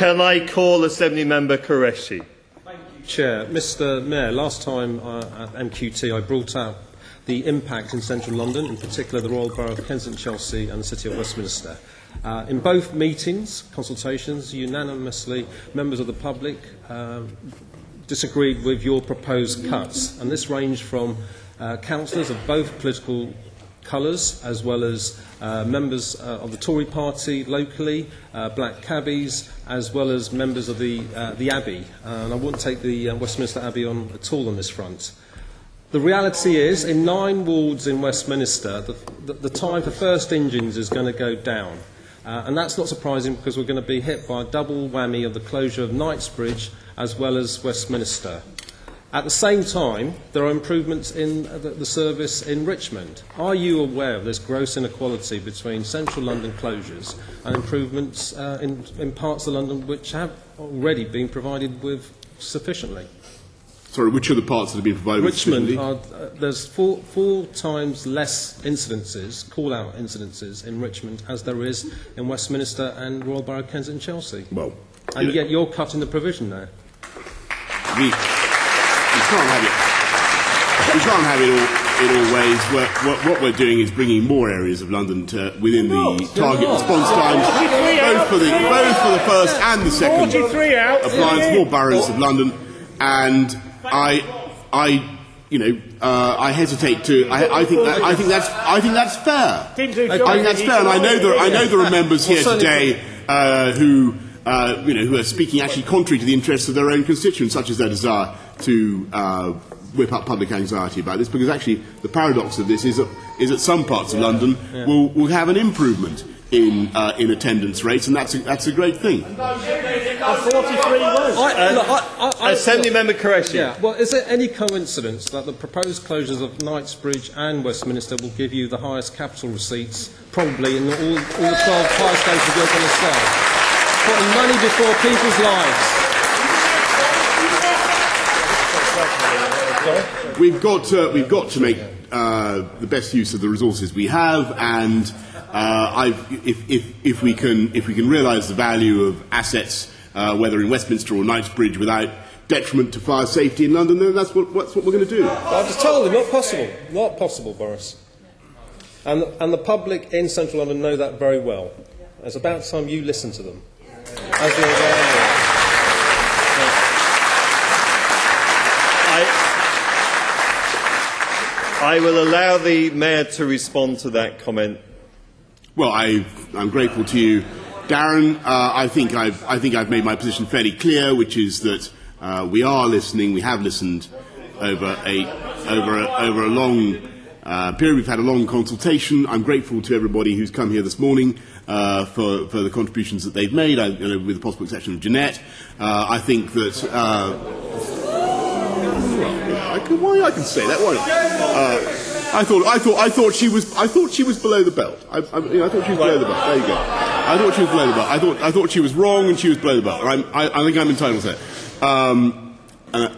Can I call Assembly Member Qureshi? Chair, Mr. Mayor, last time at MQT I brought out the impact in central London, in particular the Royal Borough of Kensington, Chelsea and the City of Westminster. In both meetings, consultations, unanimously members of the public disagreed with your proposed cuts, and this ranged from councillors of both political colours, as well as members of the Tory party locally, black cabbies, as well as members of the Abbey. And I wouldn't take the Westminster Abbey on at all on this front. The reality is, in 9 wards in Westminster, the time for first engines is going to go down. And that's not surprising, because we're going to be hit by a double whammy of the closure of Knightsbridge as well as Westminster. At the same time, there are improvements in the service in Richmond. Are you aware of this gross inequality between central London closures and improvements in parts of London which have already been provided with sufficiently? Sorry, which are the parts that have been provided with sufficiently? Richmond, there's four times less incidences, call-out incidences in Richmond as there is in Westminster and Royal Borough of Kensington and Chelsea. Well, and yet you're cutting the provision there. We can't have it all ways. What we're doing is bringing more areas of London within the target response times, both for the first and the second appliance, more boroughs of London. And I hesitate to. I think that's fair. I think that's fair, and I know there are members here today who are speaking actually contrary to the interests of their own constituents, such as their desire to whip up public anxiety about this, because actually the paradox of this is that some parts of London will have an improvement in attendance rates, and that's a great thing. 43 Assembly Member Qureshi. Yeah. Well, is there any coincidence that the proposed closures of Knightsbridge and Westminster will give you the highest capital receipts, probably in all the 12 fire stations you're going to sell? Putting money before people's lives. We've got to make the best use of the resources we have, and if we can realise the value of assets, whether in Westminster or Knightsbridge, without detriment to fire safety in London, then that's what we're going to do. I've just told them, not possible, Boris. And the public in central London know that very well. It's about time you listen to them. As you're aware. I will allow the Mayor to respond to that comment. Well, I'm grateful to you, Darren. I think I've made my position fairly clear, which is that we are listening. We have listened over a long period. We've had a long consultation. I'm grateful to everybody who's come here this morning for the contributions that they've made, with the possible exception of Jeanette. I think that. I can say that. Why not? I thought she was below the belt. I thought she was below the belt. There you go. I thought she was below the belt. I thought she was wrong and she was below the belt. I think I'm entitled to that.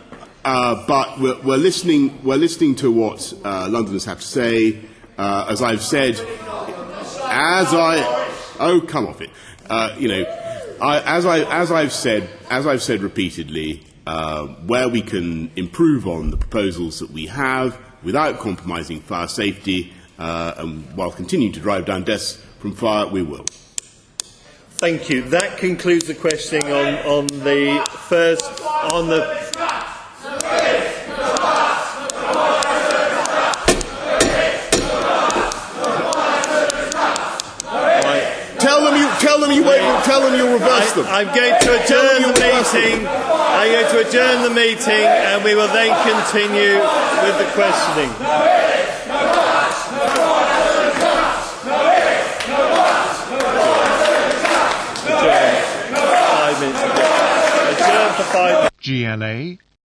But we're listening to what Londoners have to say. As I've said, come off it. As I've said repeatedly, where we can improve on the proposals that we have without compromising fire safety, and while continuing to drive down deaths from fire, we will. Thank you. That concludes the questioning on the first on the. Tell them you'll reverse them. I'm going to adjourn the meeting. I'm going to adjourn the meeting, and we will then continue with the questioning. Adjourn. 5 minutes. Adjourn for 5 minutes. GLA